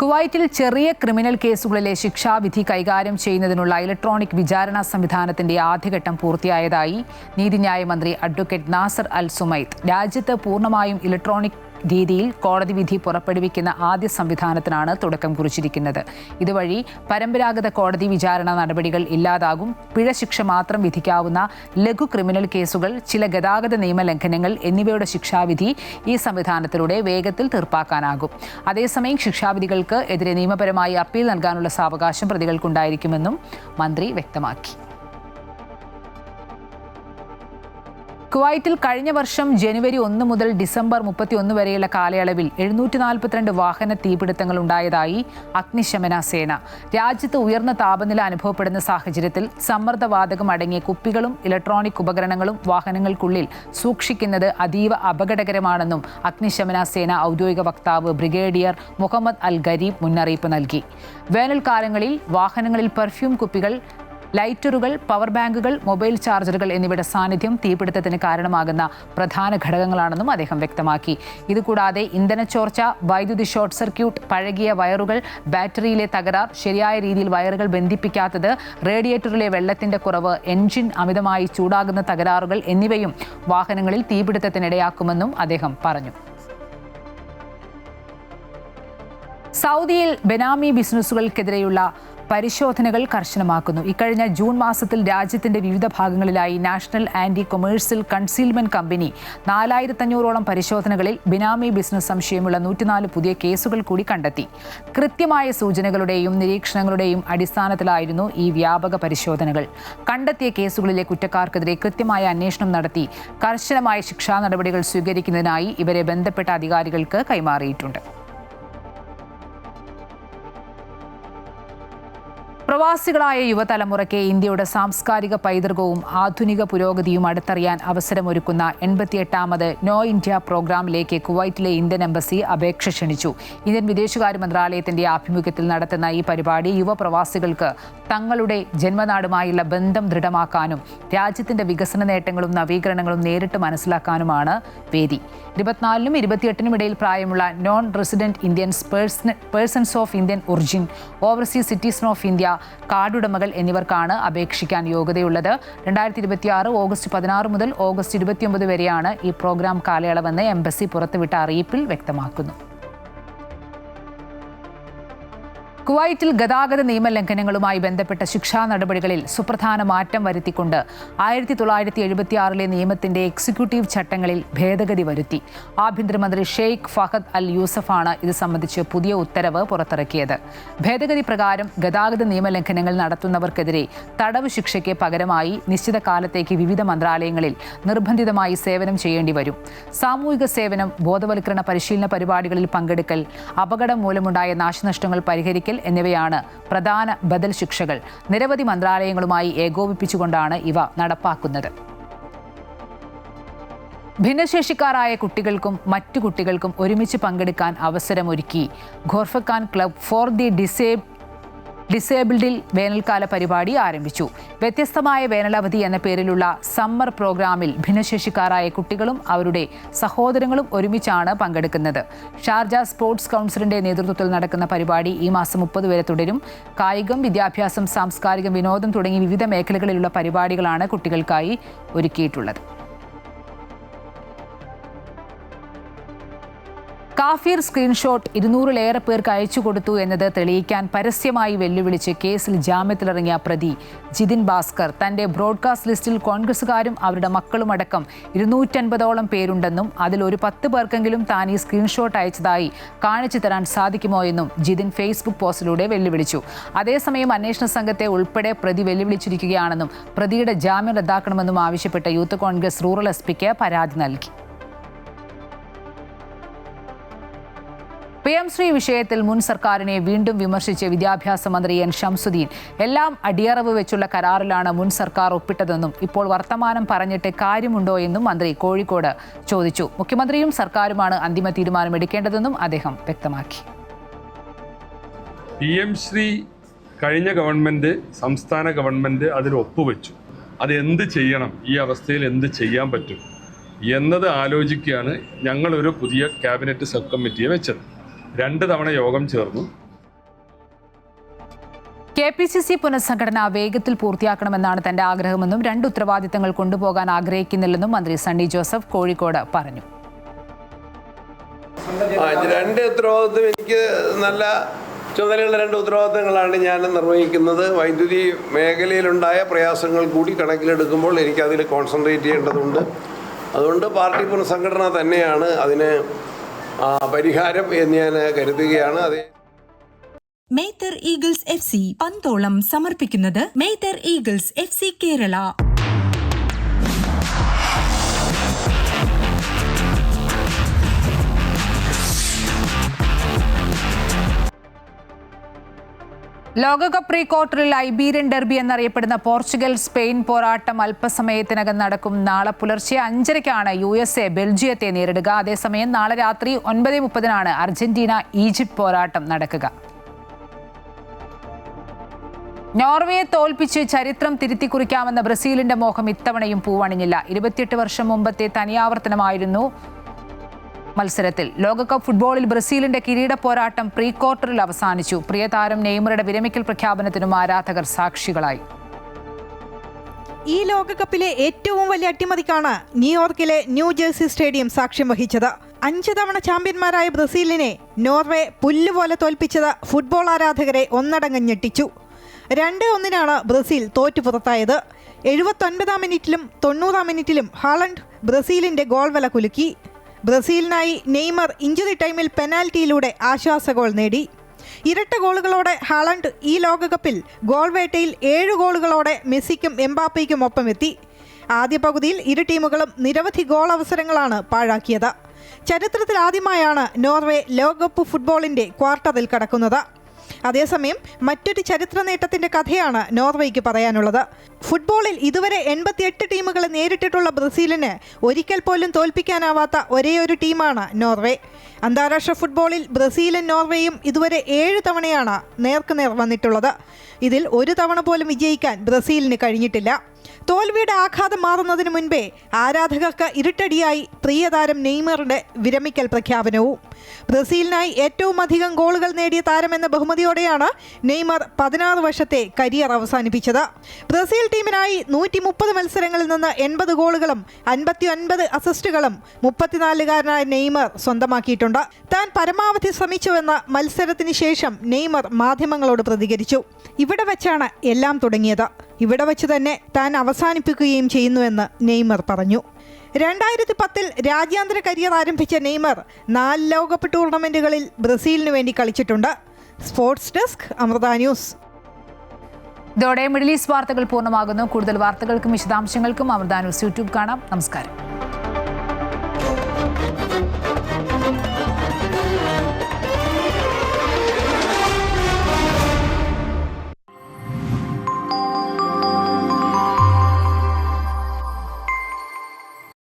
കുവൈറ്റിൽ ചെറിയ ക്രിമിനൽ കേസുകളിലെ ശിക്ഷാവിധി കൈകാര്യം ചെയ്യുന്നതിനുള്ള ഇലക്ട്രോണിക് വിചാരണ സംവിധാനത്തിന്റെ ആദ്യഘട്ടം പൂർത്തിയായതായി നീതിന്യായ മന്ത്രി അഡ്വക്കേറ്റ് നാസർ അൽ സുമൈത്ത്. രാജ്യത്ത് പൂർണ്ണമായും ഇലക്ട്രോണിക് രീതിയിൽ കോടതി വിധി പുറപ്പെടുവിക്കുന്ന ആദ്യ സംവിധാനത്തിനാണ് തുടക്കം കുറിച്ചിരിക്കുന്നത്. ഇതുവഴി പരമ്പരാഗത കോടതി വിചാരണ നടപടികൾ ഇല്ലാതാകും. പിഴ ശിക്ഷ മാത്രം വിധിക്കാവുന്ന ലഘു ക്രിമിനൽ കേസുകൾ, ചില ഗതാഗത നിയമലംഘനങ്ങൾ എന്നിവയുടെ ശിക്ഷാവിധി ഈ സംവിധാനത്തിലൂടെ വേഗത്തിൽ തീർപ്പാക്കാനാകും. അതേസമയം ശിക്ഷാവിധികൾക്ക് എതിരെ നിയമപരമായി അപ്പീൽ നൽകാനുള്ള സാവകാശം പ്രതികൾക്കുണ്ടായിരിക്കുമെന്നും മന്ത്രി വ്യക്തമാക്കി. കുവൈറ്റിൽ കഴിഞ്ഞ വർഷം ജനുവരി 1 മുതൽ ഡിസംബർ 31 വരെയുള്ള കാലയളവിൽ 742 വാഹന തീപിടുത്തങ്ങൾ ഉണ്ടായതായി അഗ്നിശമന സേന. രാജ്യത്ത് ഉയർന്ന താപനില അനുഭവപ്പെടുന്ന സാഹചര്യത്തിൽ സമ്മർദ്ദവാതകം അടങ്ങിയ കുപ്പികളും ഇലക്ട്രോണിക് ഉപകരണങ്ങളും വാഹനങ്ങൾക്കുള്ളിൽ സൂക്ഷിക്കുന്നത് അതീവ അപകടകരമാണെന്നും അഗ്നിശമന സേന ഔദ്യോഗിക വക്താവ് ബ്രിഗേഡിയർ മുഹമ്മദ് അൽ ഗരീബ് മുന്നറിയിപ്പ് നൽകി. വേനൽക്കാലങ്ങളിൽ വാഹനങ്ങളിൽ പെർഫ്യൂം കുപ്പികൾ, ലൈറ്ററുകൾ, പവർ ബാങ്കുകൾ, മൊബൈൽ ചാർജറുകൾ എന്നിവയുടെ സാന്നിധ്യം തീപിടുത്തത്തിന് കാരണമാകുന്ന പ്രധാന ഘടകങ്ങളാണെന്നും അദ്ദേഹം വ്യക്തമാക്കി. ഇതുകൂടാതെ ഇന്ധനച്ചോർച്ച, വൈദ്യുതി ഷോർട്ട് സർക്യൂട്ട്, പഴകിയ വയറുകൾ, ബാറ്ററിയിലെ തകരാർ, ശരിയായ രീതിയിൽ വയറുകൾ ബന്ധിപ്പിക്കാത്തത്, റേഡിയേറ്ററിലെ വെള്ളത്തിന്റെ കുറവ്, എൻജിൻ അമിതമായി ചൂടാകുന്ന തകരാറുകൾ എന്നിവയും വാഹനങ്ങളിൽ തീപിടുത്തത്തിനിടയാക്കുമെന്നും അദ്ദേഹം പറഞ്ഞു. സൗദിയിൽ ബെനാമി ബിസിനസ്സുകൾക്കെതിരെയുള്ള പരിശോധനകൾ കർശനമാക്കുന്നു. ഇക്കഴിഞ്ഞ ജൂൺ മാസത്തിൽ രാജ്യത്തിന്റെ വിവിധ ഭാഗങ്ങളിലായി national anti commercial concealment company 4500ഓളം പരിശോധനകളിൽ ബിനാമി ബിസിനസ് സംശയമുള്ള 104 പുതിയ കേസുകൾ കൂടി കണ്ടെത്തി. കൃത്യമായ സൂചനകളുടെയും നിരീക്ഷണങ്ങളുടെയും അടിസ്ഥാനത്തിലായിരുന്നു ഈ വ്യാപക പരിശോധനകൾ. കണ്ടെത്തിയ കേസുകളിലെ കുറ്റക്കാർക്കെതിരെ കൃത്യമായ അന്വേഷണം നടത്തി കർശനമായ ശിക്ഷാ നടപടികൾ സ്വീകരിക്കുന്നതിനായി ഇവരെ ബന്ധപ്പെട്ട അധികാരികൾക്ക് കൈമാറിയിട്ടുണ്ട്. പ്രവാസികളായ യുവതലമുറയ്ക്ക് ഇന്ത്യയുടെ സാംസ്കാരിക പൈതൃകവും ആധുനിക പുരോഗതിയും അടുത്തറിയാൻ അവസരമൊരുക്കുന്ന 88ാമത് നോ ഇന്ത്യ പ്രോഗ്രാമിലേക്ക് കുവൈറ്റിലെ ഇന്ത്യൻ എംബസി അപേക്ഷ ക്ഷണിച്ചു. ഇന്ത്യൻ വിദേശകാര്യ മന്ത്രാലയത്തിന്റെ ആഭിമുഖ്യത്തിൽ നടത്തുന്ന ഈ പരിപാടി യുവപ്രവാസികൾക്ക് തങ്ങളുടെ ജന്മനാടുമായുള്ള ബന്ധം ദൃഢമാക്കാനും രാജ്യത്തിന്റെ വികസന നേട്ടങ്ങളും നവീകരണങ്ങളും നേരിട്ട് മനസ്സിലാക്കാനുമാണ് വേദി. 24നും 28നും ഇടയിൽ പ്രായമുള്ള non resident Indians, persons of Indian origin, overseas citizen of India, കാർഡുടമകൾ എന്നിവർക്കാണ് അപേക്ഷിക്കാൻ യോഗ്യതയുള്ളത്. 2026 ഓഗസ്റ്റ് 16 മുതൽ ഓഗസ്റ്റ് 29 വരെയാണ് ഈ പ്രോഗ്രാം കാലയളവെന്ന് എംബസി പുറത്തുവിട്ട അറിയിപ്പിൽ വ്യക്തമാക്കുന്നു. കുവൈറ്റിൽ ഗതാഗത നിയമലംഘനങ്ങളുമായി ബന്ധപ്പെട്ട ശിക്ഷാ നടപടികളിൽ സുപ്രധാന മാറ്റം വരുത്തിക്കൊണ്ട് 1976 നിയമത്തിന്റെ എക്സിക്യൂട്ടീവ് ചട്ടങ്ങളിൽ ഭേദഗതി വരുത്തി. ആഭ്യന്തരമന്ത്രി ഷെയ്ഖ് ഫഹദ് അൽ യൂസഫാണ് ഇത് സംബന്ധിച്ച് പുതിയ ഉത്തരവ് പുറത്തിറക്കിയത്. ഭേദഗതി പ്രകാരം ഗതാഗത നിയമലംഘനങ്ങൾ നടത്തുന്നവർക്കെതിരെ തടവ് ശിക്ഷയ്ക്ക് പകരമായി നിശ്ചിത കാലത്തേക്ക് വിവിധ മന്ത്രാലയങ്ങളിൽ നിർബന്ധിതമായി സേവനം ചെയ്യേണ്ടി വരും. സാമൂഹിക സേവനം, ബോധവൽക്കരണ പരിശീലന പരിപാടികളിൽ പങ്കെടുക്കൽ, അപകടം മൂലമുണ്ടായ നാശനഷ്ടങ്ങൾ പരിഹരിക്കൽ എന്നിവയാണ് പ്രധാന ബദൽ ശിക്ഷകൾ. നിരവധി മന്ത്രാലയങ്ങളുമായി ഏകോപിപ്പിച്ചുകൊണ്ടാണ് ഇവ നടപ്പാക്കുന്നത്. ഭിന്നശേഷിക്കാരായ കുട്ടികൾക്കും മറ്റു കുട്ടികൾക്കും ഒരുമിച്ച് പങ്കെടുക്കാൻ അവസരമൊരുക്കി ഖോർഫക്കാൻ ക്ലബ് ഫോർ ദി ഡിസേബിൾഡിൽ വേനൽക്കാല പരിപാടി ആരംഭിച്ചു. വ്യത്യസ്തമായ വേനലവധി എന്ന പേരിലുള്ള സമ്മർ പ്രോഗ്രാമിൽ ഭിന്നശേഷിക്കാരായ കുട്ടികളും അവരുടെ സഹോദരങ്ങളും ഒരുമിച്ചാണ് പങ്കെടുക്കുന്നത്. ഷാർജ സ്പോർട്സ് കൗൺസിലിന്റെ നേതൃത്വത്തിൽ നടക്കുന്ന പരിപാടി ഈ മാസം 30 വരെ തുടരും. കായികം, വിദ്യാഭ്യാസം, സാംസ്കാരികം, വിനോദം തുടങ്ങി വിവിധ മേഖലകളിലുള്ള പരിപാടികളാണ് കുട്ടികൾക്കായി ഒരുക്കിയിട്ടുള്ളത്. കാഫിർ സ്ക്രീൻഷോട്ട് 200-ലേറെ പേർക്ക് അയച്ചു കൊടുത്തു എന്നത് തെളിയിക്കാൻ പരസ്യമായി വെല്ലുവിളിച്ച് കേസിൽ ജാമ്യത്തിലിറങ്ങിയ പ്രതി ജിതിൻ ഭാസ്കർ തന്റെ ബ്രോഡ്കാസ്റ്റ് ലിസ്റ്റിൽ കോൺഗ്രസുകാരും അവരുടെ മക്കളുമടക്കം 250ഓളം പേരുണ്ടെന്നും അതിൽ ഒരു 10 പേർക്കെങ്കിലും താൻ ഈ സ്ക്രീൻഷോട്ട് അയച്ചതായി കാണിച്ചു തരാൻ സാധിക്കുമോ എന്നും ജിതിൻ ഫേസ്ബുക്ക് പോസ്റ്റിലൂടെ വെല്ലുവിളിച്ചു. അതേസമയം അന്വേഷണ സംഘത്തെ ഉൾപ്പെടെ പ്രതി വെല്ലുവിളിച്ചിരിക്കുകയാണെന്നും പ്രതിയുടെ ജാമ്യം റദ്ദാക്കണമെന്നും ആവശ്യപ്പെട്ട് യൂത്ത് കോൺഗ്രസ് റൂറൽ എസ്.പിക്ക് പരാതി നൽകി. PM ശ്രീ വിഷയത്തിൽ മുൻ സർക്കാരിനെ വീണ്ടും വിമർശിച്ച് വിദ്യാഭ്യാസ മന്ത്രി എൻ ശംസുദ്ദീൻ എല്ലാം അടിയറവ് വെച്ചുള്ള കരാറിലാണ് മുൻ സർക്കാർ ഒപ്പിട്ടതെന്നും ഇപ്പോൾ വർത്തമാനം പറഞ്ഞിട്ട് കാര്യമുണ്ടോ എന്നും മന്ത്രി കോഴിക്കോട് ചോദിച്ചു. മുഖ്യമന്ത്രിയും സർക്കാരുമാണ് അന്തിമ തീരുമാനമെടുക്കേണ്ടതെന്നും അദ്ദേഹം വ്യക്തമാക്കി. PM ശ്രീ കഴിഞ്ഞ ഗവൺമെന്റ്, സംസ്ഥാന ഗവൺമെന്റ് അതിൽ ഒപ്പുവെച്ചു. അത് എന്ത് ചെയ്യണം, ഈ അവസ്ഥയിൽ എന്ത് ചെയ്യാൻ പറ്റും എന്നത് ആലോചിക്കുകയാണ് ഞങ്ങളൊരു പുതിയ ക്യാബിനറ്റ് സബ് കമ്മിറ്റിയെ വെച്ചത്. 2 തവണ യോഗം ചേർന്നു. KPCC പുനഃസംഘടന വേഗത്തിൽ പൂർത്തിയാക്കണമെന്നാണ് തന്റെ ആഗ്രഹമെന്നും 2 ഉത്തരവാദിത്തങ്ങൾ കൊണ്ടുപോകാൻ ആഗ്രഹിക്കുന്നില്ലെന്നും മന്ത്രി സണ്ണി ജോസഫ് കോഴിക്കോട് പറഞ്ഞു. 2 ഉത്തരവാദിത്തം എനിക്ക് നല്ല ചുമതലയുള്ള 2 ഉത്തരവാദിത്തങ്ങളാണ് ഞാൻ നിർവഹിക്കുന്നത്. വൈദ്യുതി മേഖലയിലുണ്ടായ പ്രയാസങ്ങൾ കൂടി കണക്കിലെടുക്കുമ്പോൾ എനിക്കതിൽ കോൺസെൻട്രേറ്റ് ചെയ്യേണ്ടതുണ്ട്. അതുകൊണ്ട് പാർട്ടി പുനഃസംഘടന തന്നെയാണ് അതിന് പരിഹാരം എന്ന് ഞാൻ കരുതുകയാണ്. അതെ, മെയ്തർ ഈഗിൾസ് FC പന്തോളം സമർപ്പിക്കുന്നത് മെയ്തർ ഈഗിൾസ് FC കേരള. ലോകകപ്പ് പ്രീ ക്വാർട്ടറിൽ ഐബീരിയൻ ഡെർബി എന്നറിയപ്പെടുന്ന പോർച്ചുഗൽ സ്പെയിൻ പോരാട്ടം അല്പസമയത്തിനകം നടക്കും. നാളെ പുലർച്ചെ 5:30 USA ബെൽജിയത്തെ നേരിടുക. അതേസമയം നാളെ രാത്രി 9:30 അർജന്റീന ഈജിപ്ത് പോരാട്ടം നടക്കുക. നോർവേയെ തോൽപ്പിച്ച് ചരിത്രം തിരുത്തിക്കുറിക്കാമെന്ന ബ്രസീലിന്റെ മോഹം ഇത്തവണയും പൂവണിഞ്ഞില്ല. 28 വർഷം മുമ്പത്തെ തനിയാവർത്തനമായിരുന്നു മത്സരത്തിൽ. ലോകകപ്പ് ഫുട്ബോളിൽ ബ്രസീലിന്റെ കിരീട പോരാട്ടം പ്രീ ക്വാർട്ടറിൽ അവസാനിച്ചു. പ്രിയതാരം നെയ്മറുടെ വിരമിക്കൽ പ്രഖ്യാപനത്തിനും ആരാധകർ സാക്ഷികളായി. ഈ ലോകകപ്പിലെ ഏറ്റവും വലിയ അട്ടിമറിക്കാണ് ന്യൂയോർക്കിലെ ന്യൂ ജേഴ്സി സ്റ്റേഡിയം സാക്ഷ്യം വഹിച്ചത്. 5 തവണ ചാമ്പ്യന്മാരായ ബ്രസീലിനെ നോർവേ പുല്ലുപോലെ തോൽപ്പിച്ചത് ഫുട്ബോൾ ആരാധകരെ ഒന്നടങ്കം ഞെട്ടിച്ചു. 2-1 ബ്രസീൽ തോറ്റു പുറത്തായത്. 79-ാം മിനിറ്റിലും 90-ാം മിനിറ്റിലും ഹാളണ്ട് ബ്രസീലിന്റെ ഗോൾ വല കുലുക്കി. ബ്രസീലിനായി നെയ്മർ ഇഞ്ചുറി ടൈമിൽ പെനാൽറ്റിയിലൂടെ ആശ്വാസ ഗോൾ നേടി. ഇരട്ട ഗോളുകളോടെ ഹാളണ്ട് ഈ ലോകകപ്പിൽ ഗോൾ വേട്ടയിൽ 7 ഗോളുകളോടെ മെസ്സിക്കും എംബാപ്പയ്ക്കും ഒപ്പമെത്തി. ആദ്യ പകുതിയിൽ ഇരു ടീമുകളും നിരവധി ഗോൾ അവസരങ്ങളാണ് പാഴാക്കിയത്. ചരിത്രത്തിൽ ആദ്യമായാണ് നോർവേ ലോകകപ്പ് ഫുട്ബോളിന്റെ ക്വാർട്ടറിൽ കടക്കുന്നത്. അതേസമയം മറ്റൊരു ചരിത്ര നേട്ടത്തിന്റെ കഥയാണ് നോർവേയ്ക്ക് പറയാനുള്ളത്. ഫുട്ബോളിൽ ഇതുവരെ 88 ടീമുകളെ നേരിട്ടിട്ടുള്ള ബ്രസീലിന് ഒരിക്കൽ പോലും തോൽപ്പിക്കാനാവാത്ത ഒരേയൊരു ടീമാണ് നോർവേ. അന്താരാഷ്ട്ര ഫുട്ബോളിൽ ബ്രസീലും നോർവേയും ഇതുവരെ 7 തവണയാണ് നേർക്കുനേർ വന്നിട്ടുള്ളത്. ഇതിൽ 1 തവണ പോലും വിജയിക്കാൻ ബ്രസീലിന് കഴിഞ്ഞിട്ടില്ല. തോൽവിയുടെ ആഘാതം മാറുന്നതിന് മുൻപേ ആരാധകർക്ക് ഇരുട്ടടിയായി പ്രിയതാരം നെയ്മറുടെ വിരമിക്കൽ പ്രഖ്യാപനവും. ബ്രസീലിനായി ഏറ്റവും അധികം ഗോളുകൾ നേടിയ താരമെന്ന ബഹുമതിയോടെയാണ് നെയ്മർ 16 വർഷത്തെ കരിയർ അവസാനിപ്പിച്ചത്. ബ്രസീൽ ടീമിനായി 130 മത്സരങ്ങളിൽ നിന്ന് 80 ഗോളുകളും 59 അസിസ്റ്റുകളും 34-കാരനായ നെയ്മർ സ്വന്തമാക്കിയിട്ടുണ്ട്. താൻ പരമാവധി ശ്രമിച്ചുവെന്ന മത്സരത്തിന് ശേഷം നെയ്മർ മാധ്യമങ്ങളോട് പ്രതികരിച്ചു. ഇവിടെ വെച്ചാണ് എല്ലാം തുടങ്ങിയത്, ഇവിടെ വെച്ച് തന്നെ താൻ അവസാനിപ്പിക്കുകയും ചെയ്യുന്നുവെന്ന് നെയ്മർ പറഞ്ഞു. 2010 രാജ്യാന്തര കരിയർ ആരംഭിച്ച നെയ്മർ 4 ലോകകപ്പ് ടൂർണമെന്റുകളിൽ ബ്രസീലിനു വേണ്ടി കളിച്ചിട്ടുണ്ട്. Sports desk, Amrita news. ഇതോടെ മിഡിൽ ഈസ്റ്റ് വാർത്തകൾ പൂർണ്ണമാകുന്നു. കൂടുതൽ വാർത്തകൾക്കും വിശദാംശങ്ങൾക്കും അമൃത ന്യൂസ് യൂട്യൂബ് കാണാം. നമസ്കാരം.